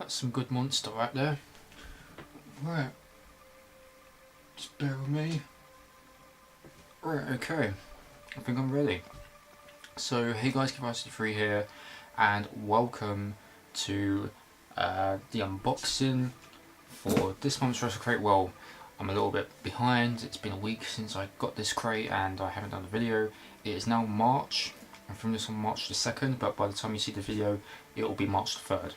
That's some good monster right there. Right. Just bear with me. Right, okay. I think I'm ready. So, hey guys, Kiddvirus53 here, and welcome to the unboxing for this month's Wrestle crate. Well, I'm a little bit behind. It's been a week since I got this crate and I haven't done a video. It is now March. I'm filming this on March the 2nd, but by the time you see the video, it will be March the 3rd.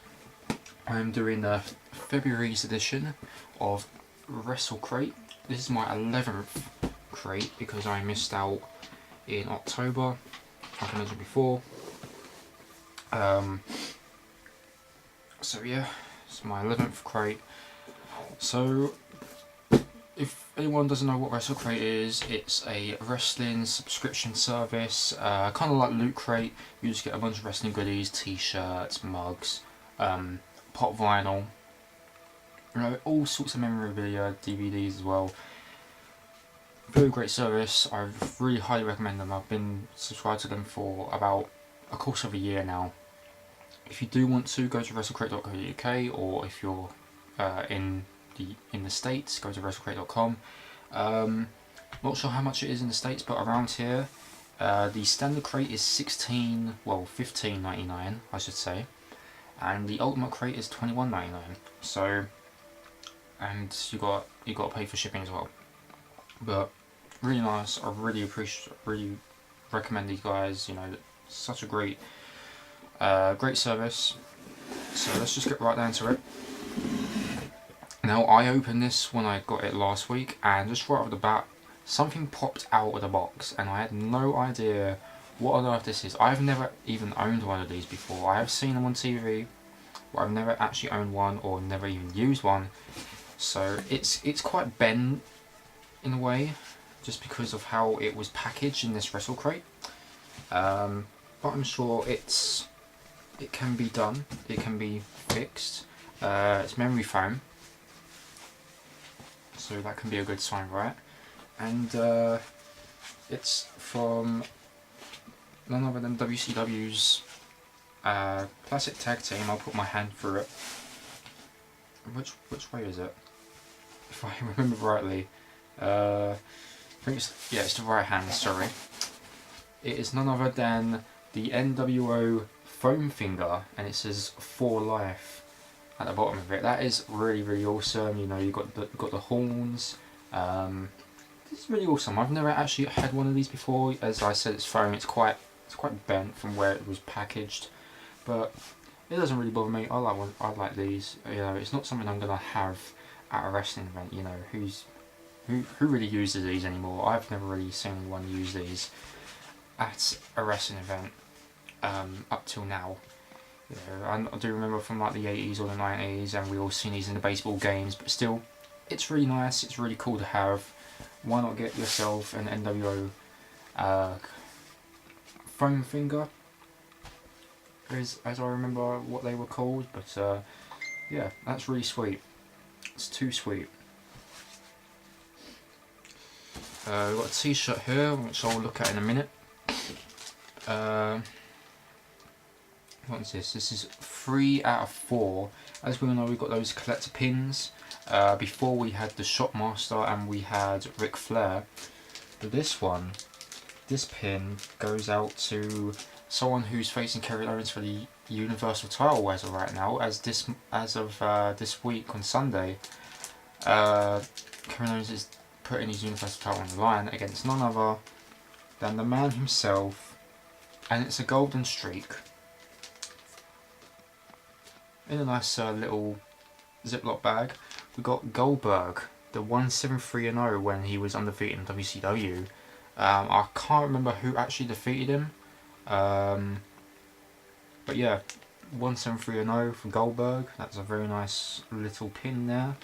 I'm doing February's edition of Wrestle crate. This is my 11th crate because I missed out in October, like I mentioned before. So yeah, it's my 11th crate. So if anyone doesn't know what Wrestle crate is, it's a wrestling subscription service, kind of like Loot Crate. You just get a bunch of wrestling goodies, t-shirts, mugs, pop vinyl, you know, all sorts of memorabilia, DVDs as well. Very great service. I really highly recommend them. I've been subscribed to them for about a course of a year now. If you do want to, go to wrestlecrate.co.uk, or if you're in the States, go to wrestlecrate.com. Not sure how much it is in the States, but around here, the standard crate is $15.99, I should say, and the ultimate crate is $21.99. So, and you got to pay for shipping as well. But really nice. I really recommend these guys. You know, such a great service. So let's just get right down to it. Now, I opened this when I got it last week, and just right off the bat, something popped out of the box, and I had no idea what on earth this is. I've never even owned one of these before. I have seen them on TV, but I've never actually owned one or never even used one. So it's quite bent in a way, just because of how it was packaged in this Wrestle crate. But I'm sure it can be done. It can be fixed. It's memory foam, so that can be a good sign, right? And it's from none other than WCW's classic tag team. I'll put my hand through it. Which way is it? If I remember rightly. I think it's the right hand, sorry. It is none other than the NWO foam finger, and it says "For Life" at the bottom of it. That is really awesome. You know, you got the horns. This is really awesome. I've never actually had one of these before. As I said, it's foam. It's quite bent from where it was packaged, but it doesn't really bother me. I like these. You know, it's not something I'm gonna have at a wrestling event. You know, who really uses these anymore? I've never really seen anyone use these at a wrestling event up till now. You know, I do remember from like the 80s or the 90s, and we all seen these in the baseball games. But still, it's really nice. It's really cool to have. Why not get yourself an NWO foam finger? As I remember what they were called. But yeah, that's really sweet. It's too sweet. We've got a t-shirt here, which I'll look at in a minute. What is this? This is 3 out of 4. As we all know, we've got those collector pins. Before we had the Shopmaster and we had Ric Flair. But this pin goes out to someone who's facing Kevin Owens for the Universal title as of right now. As of this week on Sunday, Kevin Owens is putting his Universal title on the line against none other than the man himself, and it's a golden streak in a nice little Ziploc bag. We got Goldberg, the 1-7-3-0 when he was undefeated in WCW. I can't remember who actually defeated him, but yeah, 1-7-3-0 for Goldberg. That's a very nice little pin there.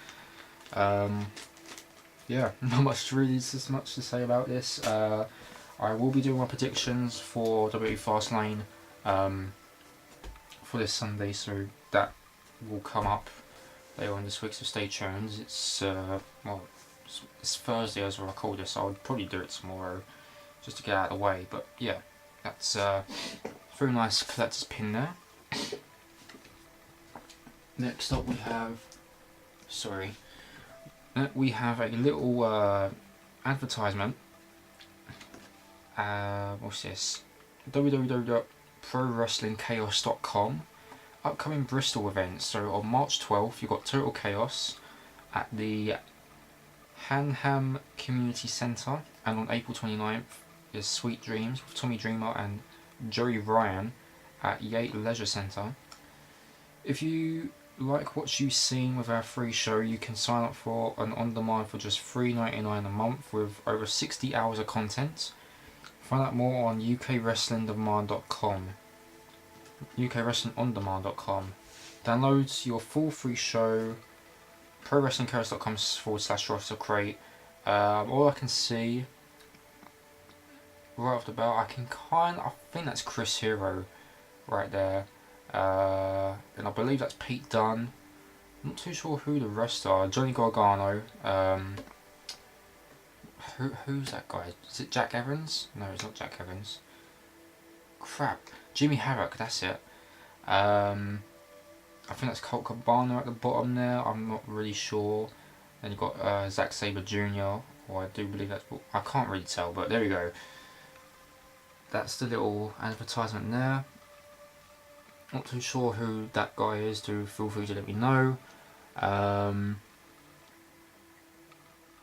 Yeah, not much to say about this. I will be doing my predictions for WWE Fastlane for this Sunday, so that will come up later on this week, so stay tuned. It's well, it's Thursday as I record this, so I'll probably do it tomorrow just to get out of the way. But yeah, that's a very nice collector's pin there. Next up we have, we have a little advertisement. What's this? www.prowrestlingchaos.com. Upcoming Bristol events. So on March 12th, you've got Total Chaos at the Hanham Community Centre, and on April 29th is Sweet Dreams with Tommy Dreamer and Joey Ryan at Yate Leisure Centre. If you like what you've seen with our free show, you can sign up for an on-demand for just $3.99 a month with over 60 hours of content. Find out more on ukwrestlingondemand.com. ukwrestlingondemand.com. Download your full free show, prowrestlingchaos.com/roster crate. All I can see right off the bat, I think that's Chris Hero right there. And I believe that's Pete Dunne. I'm not too sure who the rest are. Johnny Gargano. Who's that guy? Is it Jack Evans? No, it's not Jack Evans. Crap. Jimmy Havoc, that's it. I think that's Colt Cabana at the bottom there. I'm not really sure. Then you've got Zack Sabre Jr. Or I do believe that's... I can't really tell, but there we go. That's the little advertisement there. Not too sure who that guy is, do feel free to let me know.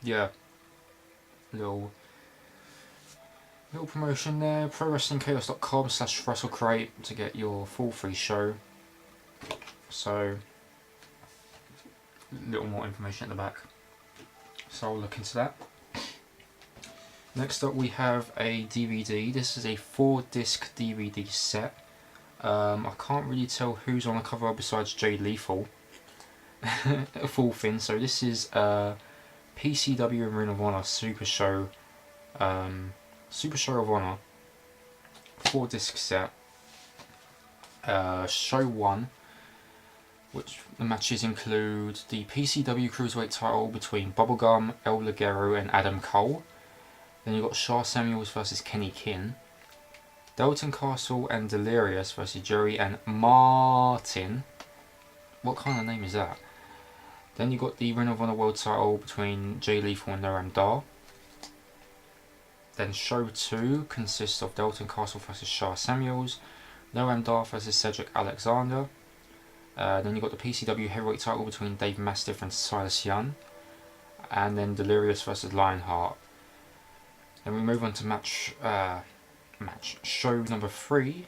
Yeah. Little promotion there. prowrestlingchaos.com/WrestleCrate to get your full free show. So, a little more information at the back. So I'll look into that. Next up we have a DVD. This is a 4-disc DVD set. I can't really tell who's on the cover besides Jay Lethal. A full thing. So this is PCW and Ring of Honor Super Show of Honor 4-disc set. Show 1, which the matches include the PCW Cruiserweight title between Bubblegum, El Ligero and Adam Cole. Then you've got Sha Samuels versus Kenny King. Dalton Castle and Delirious versus Joey and Martin. What kind of name is that? Then you got the Ring of Honor World title between Jay Lethal and Noam Dar. Then show 2 consists of Dalton Castle versus Sha Samuels, Noam Dar versus Cedric Alexander. Then you got the PCW Heavyweight title between Dave Mastiff and Silas Young. And then Delirious versus Lionheart. Then we move on to match show number 3,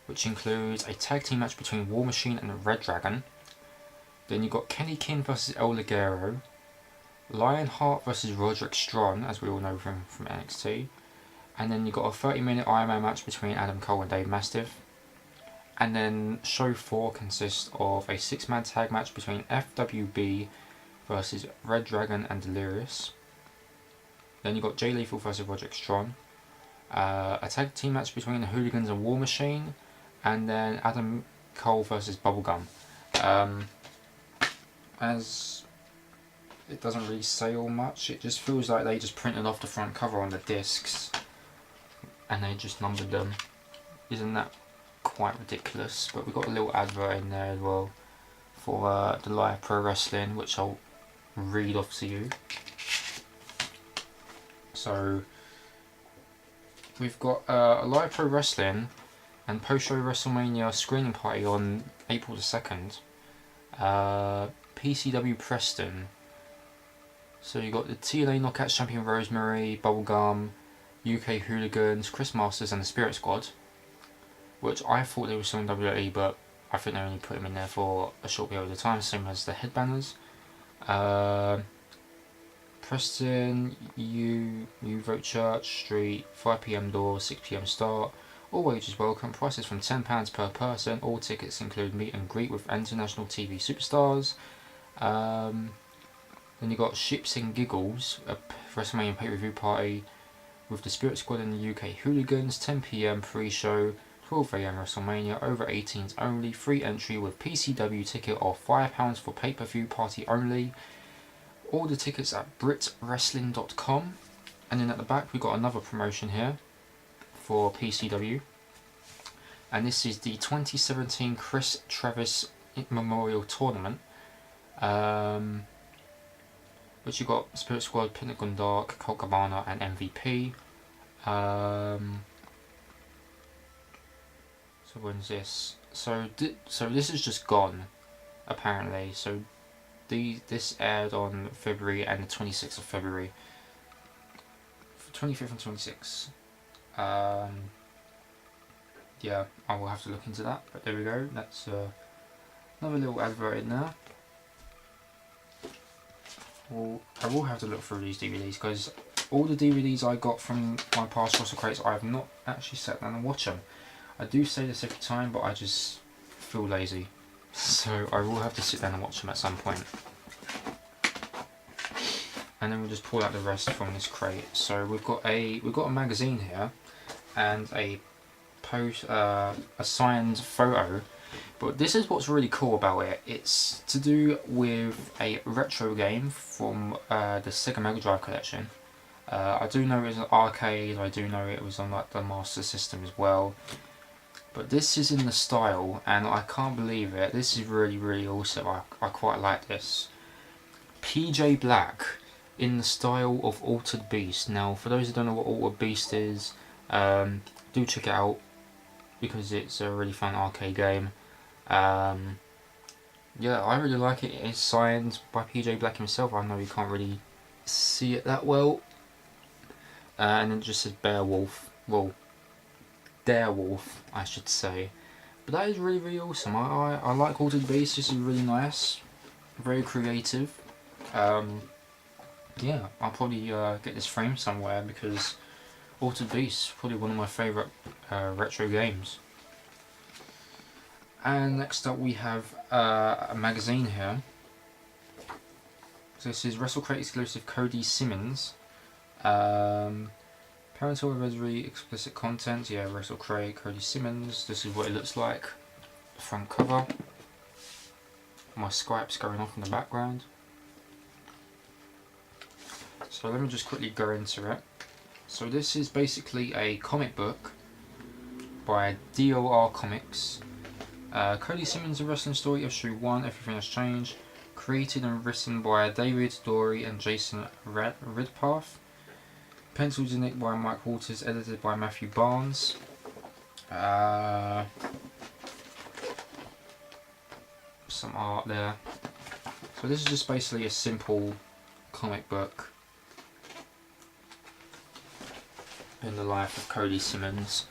which includes a tag team match between War Machine and Red Dragon. Then you've got Kenny King versus El Ligero, Lionheart versus Roderick Strong, as we all know from NXT, and then you've got a 30-minute Iron Man match between Adam Cole and Dave Mastiff. And then show 4 consists of a 6-man tag match between FWB versus Red Dragon and Delirious. Then you've got Jay Lethal versus Roderick Strong, a tag team match between the Hooligans and War Machine, and then Adam Cole versus Bubblegum. As it doesn't really say all much, it just feels like they just printed off the front cover on the discs and they just numbered them. Isn't that quite ridiculous? But we've got a little advert in there as well for the Live Pro Wrestling, which I'll read off to you. So we've got a Live Pro Wrestling and post-show WrestleMania screening party on April the 2nd. PCW Preston. So you got the TNA Knockouts champion Rosemary, Bubblegum, UK Hooligans, Chris Masters and the Spirit Squad. Which I thought they were still in WWE, but I think they only put them in there for a short period of time, same as the Headbangers. Preston, you vote Church Street, 5 PM door, 6 PM start. All wages welcome, prices from £10 per person. All tickets include meet and greet with international TV superstars. Then you got Ships and Giggles, a WrestleMania pay-per-view party with the Spirit Squad and the UK Hooligans. 10 PM pre-show, 12 AM WrestleMania, over 18s only. Free entry with PCW ticket of £5 for pay-per-view party only. Order tickets at BritWrestling.com. And then at the back we've got another promotion here for PCW. And this is the 2017 Chris Travis Memorial Tournament. Which you got Spirit Squad, Pentagon Dark, Colt Cabana, and MVP. So when's this? So this is just gone, apparently. So this aired on February and the 26th of February. 25th and 26th. Yeah, I will have to look into that. But there we go. That's another little advert in there. Well, I will have to look through these DVDs because all the DVDs I got from my past Wrestle crates, I have not actually sat down and watched them. I do say this every time, but I just feel lazy. So I will have to sit down and watch them at some point. And then we'll just pull out the rest from this crate. So we've got a magazine here and a signed photo. But this is what's really cool about it. It's to do with a retro game from the Sega Mega Drive collection. I do know it was an arcade. I do know it was on like the Master System as well. But this is in the style, and I can't believe it. This is really, really awesome. I quite like this. PJ Black in the style of Altered Beast. Now, for those who don't know what Altered Beast is, do check it out because it's a really fun arcade game. Yeah, I really like it. It's signed by PJ Black himself. I know you can't really see it that well. And then it just says Beowulf. Well, Darewolf, I should say. But that is really, really awesome. I like Altered Beast. This is really nice. Very creative. Yeah, I'll probably get this framed somewhere because Altered Beast is probably one of my favourite retro games. And next up we have a magazine here. So this is Wrestle Crate exclusive Cody Simmons. Parental advisory, explicit content. Yeah, Wrestle Crate, Cody Simmons. This is what it looks like. The front cover. My Skype's going off in the background. So let me just quickly go into it. So this is basically a comic book by DOR Comics. Cody Simmons, A Wrestling Story, Issue 1, Everything Has Changed. Created and written by David Dory and Jason Ridpath. Pencils in it by Mike Waters, edited by Matthew Barnes. Some art there. So this is just basically a simple comic book in the life of Cody Simmons.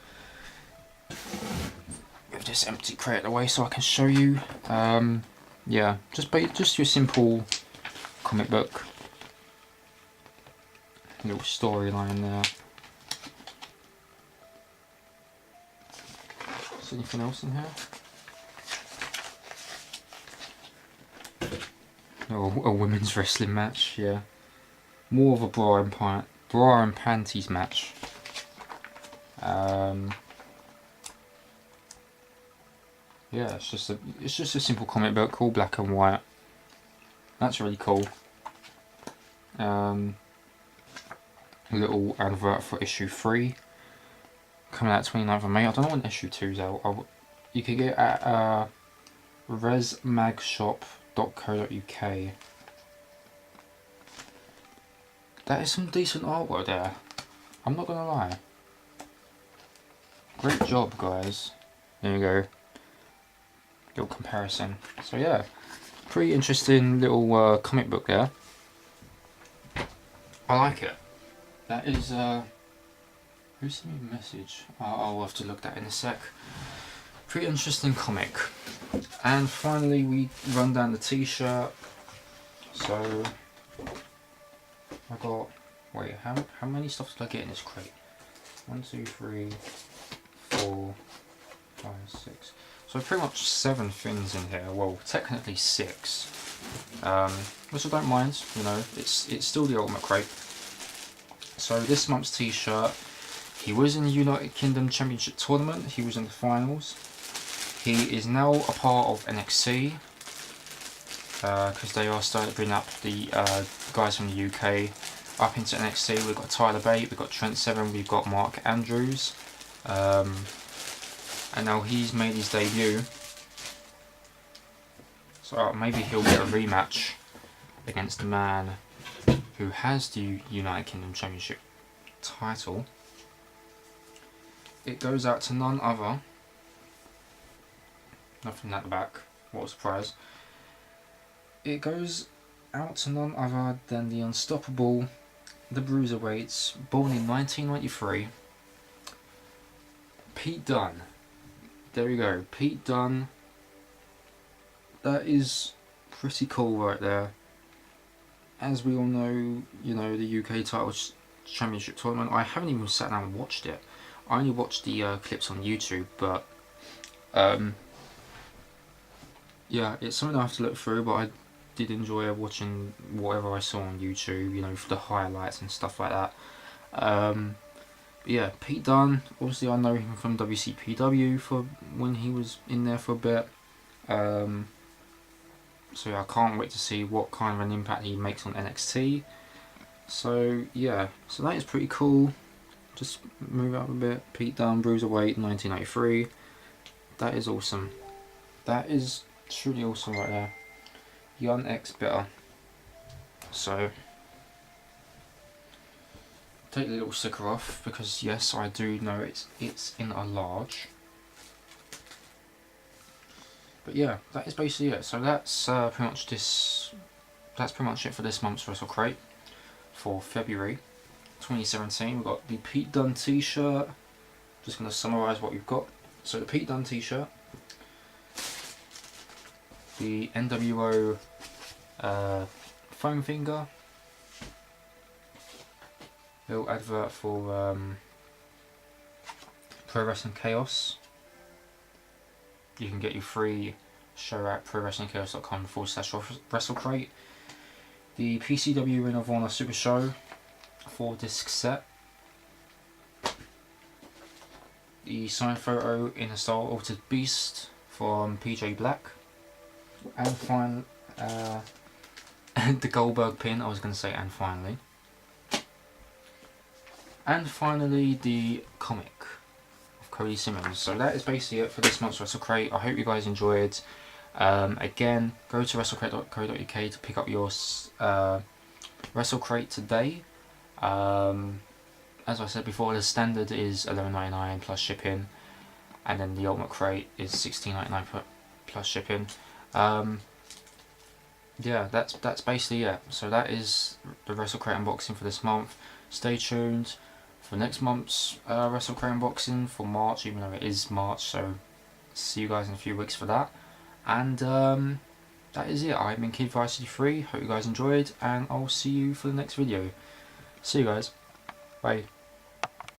With this empty crate away so I can show you. Yeah, just your simple comic book. Little storyline there. Is there anything else in here? Oh, a women's wrestling match, yeah. More of a bra and panties match. Yeah, it's just a simple comic book, all black and white. That's really cool. A little advert for issue 3 coming out 29th of May. I don't know when issue 2's out. You can get it at resmagshop.co.uk. That is some decent artwork there. I'm not gonna lie. Great job, guys. There you go. Little comparison. So yeah, pretty interesting little comic book there. I like it. That is who sent me a message? I'll have to look that in a sec. Pretty interesting comic. And finally we run down the t-shirt. So I got, wait, how many stuff did I get in this crate? 1, 2, 3, 4, 5, 6. So pretty much 7 things in here. Well, technically 6. Which I don't mind. You know, it's still the Ultimate Crate. So this month's t-shirt, he was in the United Kingdom Championship Tournament. He was in the finals. He is now a part of NXT because they are starting to bring up the guys from the UK up into NXT. We've got Tyler Bate, we've got Trent Seven, we've got Mark Andrews. And now he's made his debut. So maybe he'll get a rematch against the man who has the United Kingdom Championship title. It goes out to none other. Nothing at the back. What a surprise. It goes out to none other than the unstoppable, the Bruiserweights, born in 1993. Pete Dunne. There we go, Pete Dunne. That is pretty cool right there. As we all know, you know, the UK title championship tournament, I haven't even sat down and watched it. I only watched the clips on YouTube, but yeah, it's something I have to look through, but I did enjoy watching whatever I saw on YouTube, you know, for the highlights and stuff like that. Yeah, Pete Dunne, obviously I know him from WCPW for when he was in there for a bit. So yeah, I can't wait to see what kind of an impact he makes on NXT. So yeah, so that is pretty cool. Just move up a bit. Pete Dunne, Bruiserweight, 1993. That is awesome. That is truly awesome right there. Young X better. So take the little sticker off because yes, I do know it's in a large. But yeah, that is basically it. So that's pretty much this. That's pretty much it for this month's Wrestle Crate for February 2017. We've got the Pete Dunne T-shirt. Just going to summarise what we've got. So the Pete Dunne T-shirt, the NWO foam finger, little advert for Pro Wrestling Chaos. You can get your free show at prowrestlingchaos.com/WrestleCrate. The PCW Ring of Honor Super Show 4-disc set. The signed photo in a style Altered Beast from PJ Black. And the Goldberg pin, I was going to say and finally. And finally the comic of Cody Simmons. So that is basically it for this month's Wrestle Crate. I hope you guys enjoyed. Again, go to wrestlecrate.co.uk to pick up your Wrestle Crate today. As I said before, the standard is $11.99 plus shipping, and then the Ultimate Crate is $16.99 plus shipping. Yeah, that's basically it. So that is the Wrestle Crate unboxing for this month. Stay tuned for next month's Wrestle Crate unboxing for March, even though it is March. So see you guys in a few weeks for that. And that is it. I've been Kiddvirus53. Hope you guys enjoyed, and I'll see you for the next video. See you guys. Bye.